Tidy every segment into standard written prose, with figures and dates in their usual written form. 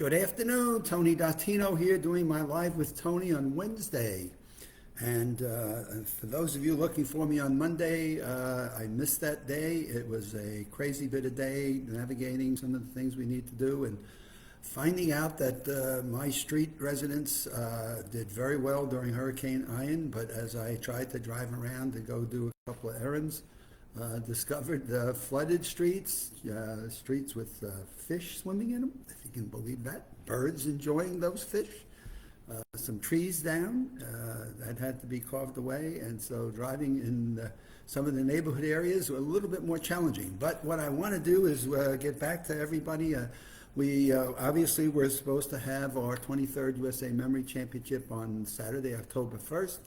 Good afternoon, Tony Dattino here doing my Live with Tony on Wednesday. And for those of you looking for me on Monday, I missed that day. It was a crazy bit of day navigating some of the things we need to do and finding out that my street residents did very well during Hurricane Ian, but as I tried to drive around to go do a couple of errands, discovered flooded streets, streets with fish swimming in them, if you can believe that, birds enjoying those fish, some trees down that had to be carved away, and so driving in some of the neighborhood areas were a little bit more challenging. But what I want to do is get back to everybody. We obviously were supposed to have our 23rd USA Memory Championship on Saturday, October 1st.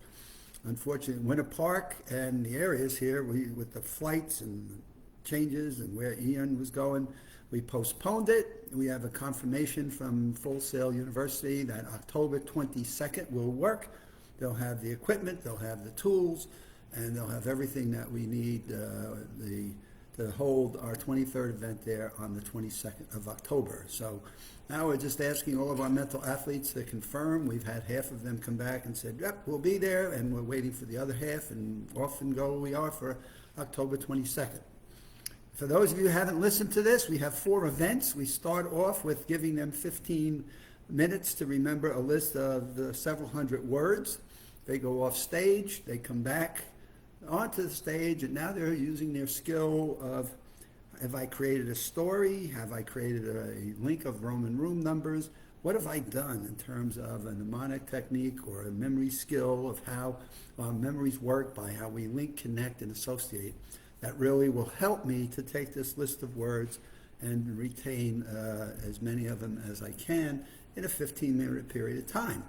Unfortunately, Winter Park and the areas here, with the flights and changes and where Ian was going, we postponed it. We have a confirmation from Full Sail University that October 22nd will work. They'll have the equipment, they'll have the tools, and they'll have everything that we need to hold our 23rd event there on the 22nd of October. So now we're just asking all of our mental athletes to confirm. We've had half of them come back and said, yep, we'll be there, and we're waiting for the other half, and off and go we are for October 22nd. For those of you who haven't listened to this, we have 4 events. We start off with giving them 15 minutes to remember a list of the several hundred words. They go off stage, they come back onto the stage, and now they're using their skill of, have I created a story? Have I created a link of Roman room numbers? What have I done in terms of a mnemonic technique or a memory skill of how memories work by how we link, connect, and associate? That really will help me to take this list of words and retain as many of them as I can in a 15-minute period of time.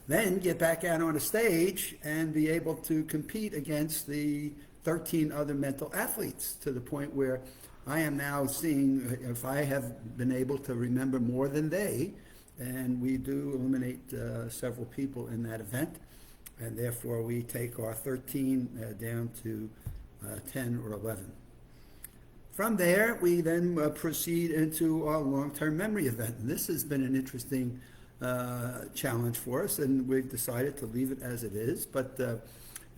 Then get back out on a stage and be able to compete against the 13 other mental athletes to the point where I am now seeing if I have been able to remember more than they, and we do eliminate several people in that event, and therefore we take our 13 down to 10 or 11. From there, we then proceed into our long-term memory event. And this has been an interesting challenge for us, and we've decided to leave it as it is. But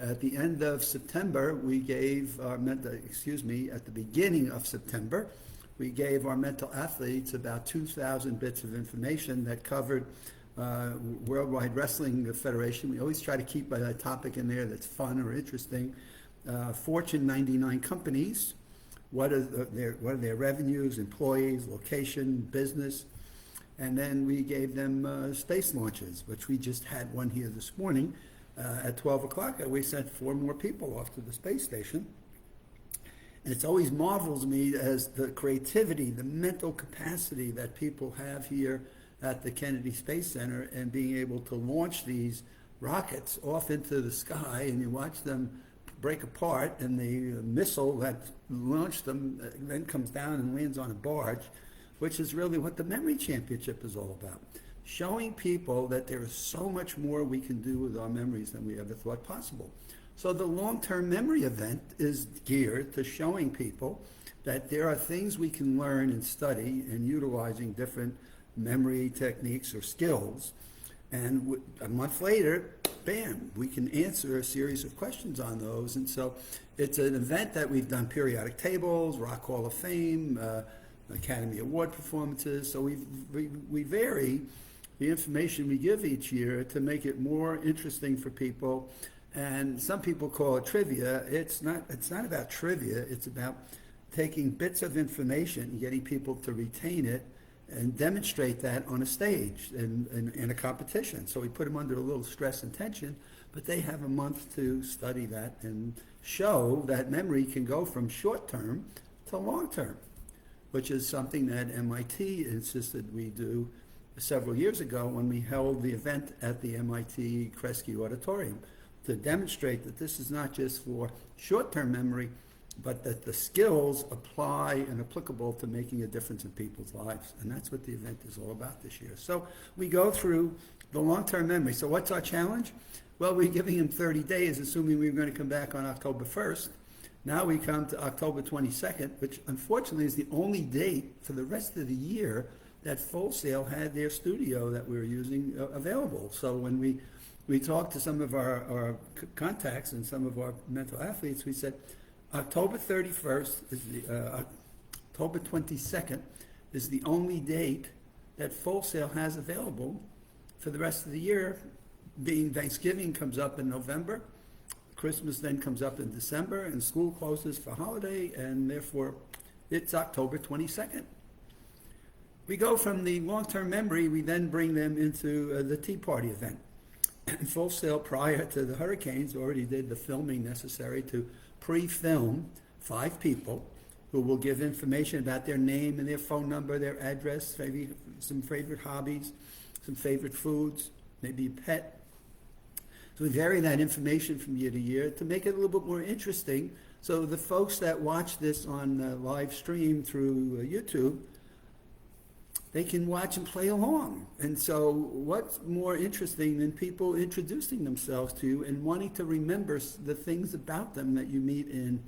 at the end of September, we gave our at the beginning of September, we gave our mental athletes about 2,000 bits of information that covered Worldwide Wrestling Federation. We always try to keep a topic in there that's fun or interesting. Fortune 99 companies, what are their revenues, employees, location, business, and then we gave them space launches, which we just had one here this morning at 12 o'clock. We sent 4 more people off to the space station. And it's always marvels me as the creativity, the mental capacity that people have here at the Kennedy Space Center and being able to launch these rockets off into the sky, and you watch them break apart, and the missile that launched them then comes down and lands on a barge, which is really what the Memory Championship is all about. Showing people that there is so much more we can do with our memories than we ever thought possible. So the long-term memory event is geared to showing people that there are things we can learn and study and utilizing different memory techniques or skills. And a month later, bam, we can answer a series of questions on those. And so it's an event that we've done periodic tables, Rock Hall of Fame, Academy Award performances. So we vary the information we give each year to make it more interesting for people. And some people call it trivia. It's not about trivia. It's about taking bits of information and getting people to retain it and demonstrate that on a stage in a competition. So we put them under a little stress and tension, but they have a month to study that and show that memory can go from short term to long term, which is something that MIT insisted we do several years ago when we held the event at the MIT Kresge Auditorium to demonstrate that this is not just for short-term memory, but that the skills apply and applicable to making a difference in people's lives. And that's what the event is all about this year. So we go through the long-term memory. So what's our challenge? Well, we're giving them 30 days, assuming we were going to come back on October 1st. Now we come to October 22nd, which unfortunately is the only date for the rest of the year that Full Sail had their studio that we were using available. So when we talked to some of our contacts and some of our mental athletes, we said October 31st is October 22nd is the only date that Full Sail has available for the rest of the year, being Thanksgiving comes up in November, Christmas then comes up in December, and school closes for holiday, and therefore it's October 22nd. We go from the long-term memory, we then bring them into the Tea Party event. Full Sail, prior to the hurricanes, already did the filming necessary to pre-film 5 people who will give information about their name and their phone number, their address, maybe some favorite hobbies, some favorite foods, maybe a pet. So we vary that information from year to year to make it a little bit more interesting. So the folks that watch this on live stream through YouTube, they can watch and play along. And so what's more interesting than people introducing themselves to you and wanting to remember the things about them that you meet in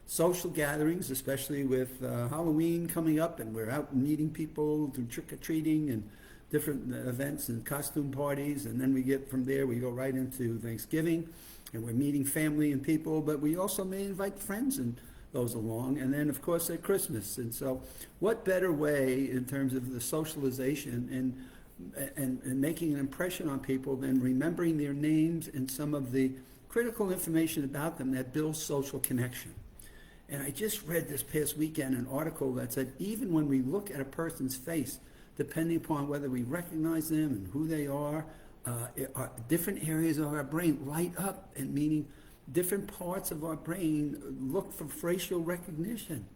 social gatherings, especially with Halloween coming up, and we're out meeting people, doing trick-or-treating and different events and costume parties, and then we get from there, we go right into Thanksgiving, and we're meeting family and people, but we also may invite friends and those along, and then of course at Christmas. And so what better way in terms of the socialization and making an impression on people than remembering their names and some of the critical information about them that builds social connection. And I just read this past weekend an article that said even when we look at a person's face, depending upon whether we recognize them and who they are, different areas of our brain light up, and meaning different parts of our brain look for facial recognition.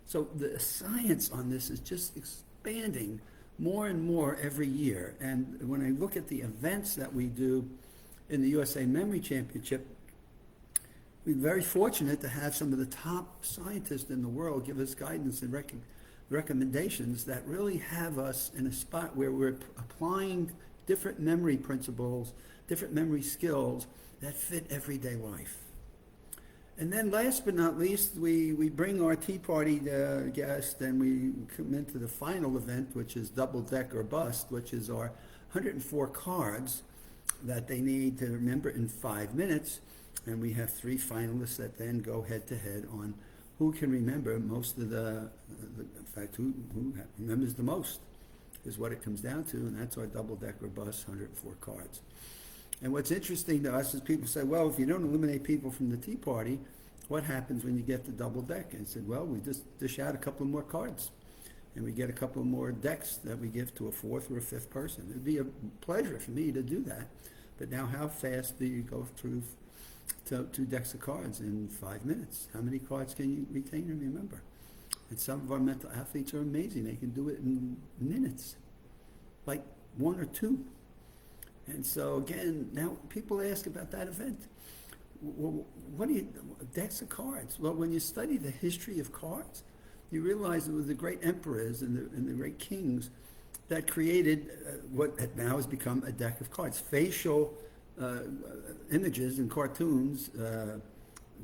So the science on this is just expanding more and more every year. And when I look at the events that we do in the USA Memory Championship, we're very fortunate to have some of the top scientists in the world give us guidance and recommendations that really have us in a spot where we're applying different memory principles, different memory skills that fit everyday life. And then last but not least, we bring our Tea Party guest, and we come into the final event, which is Double Deck or Bust, which is our 104 cards that they need to remember in 5 minutes. And we have 3 finalists that then go head-to-head on who can remember most of in fact, who remembers the most is what it comes down to, and that's our Double Deck or Bust 104 cards. And what's interesting to us is people say, well, if you don't eliminate people from the Tea Party, what happens when you get to Double Deck? And I said, well, we just dish out a couple more cards, and we get a couple more decks that we give to a 4th or a 5th person. It'd be a pleasure for me to do that. But now how fast do you go through 2 decks of cards in 5 minutes? How many cards can you retain and remember? And some of our mental athletes are amazing. They can do it in minutes, like 1 or 2. And so again, now people ask about that event. Well, what do you, decks of cards? Well, when you study the history of cards, you realize it was the great emperors and the great kings that created what now has become a deck of cards. Facial images and cartoons,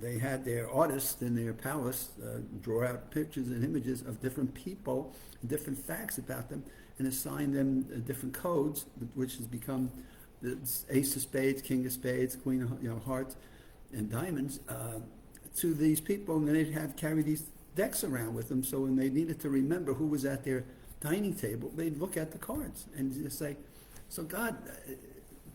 they had their artists in their palace draw out pictures and images of different people, different facts about them, and assign them different codes, which has become the Ace of Spades, King of Spades, Queen of Hearts, and Diamonds, to these people, and then they'd carry these decks around with them. So when they needed to remember who was at their dining table, they'd look at the cards and just say, so God,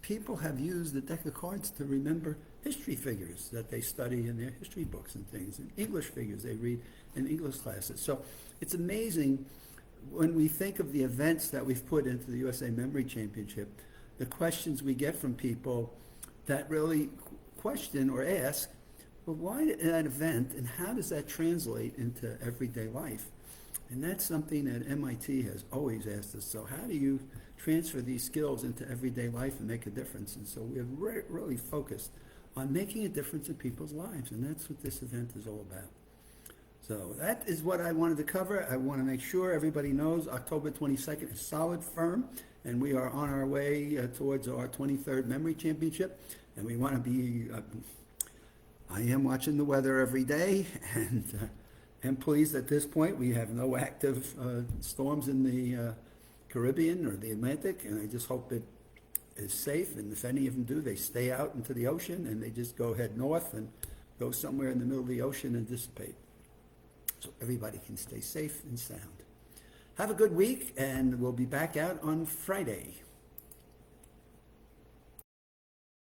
people have used the deck of cards to remember history figures that they study in their history books and things, and English figures they read in English classes. So it's amazing when we think of the events that we've put into the USA Memory Championship, the questions we get from people that really question or ask, well, why that event, and how does that translate into everyday life? And that's something that MIT has always asked us. So how do you transfer these skills into everyday life and make a difference? And so we're really focused on making a difference in people's lives, and that's what this event is all about. So that is what I wanted to cover. I want to make sure everybody knows October 22nd is solid, firm, and we are on our way towards our 23rd Memory Championship. And we want to be, I am watching the weather every day, and am pleased at this point we have no active storms in the Caribbean or the Atlantic, and I just hope it is safe. And if any of them do, they stay out into the ocean and they just go head north and go somewhere in the middle of the ocean and dissipate. So everybody can stay safe and sound. Have a good week, and we'll be back out on Friday.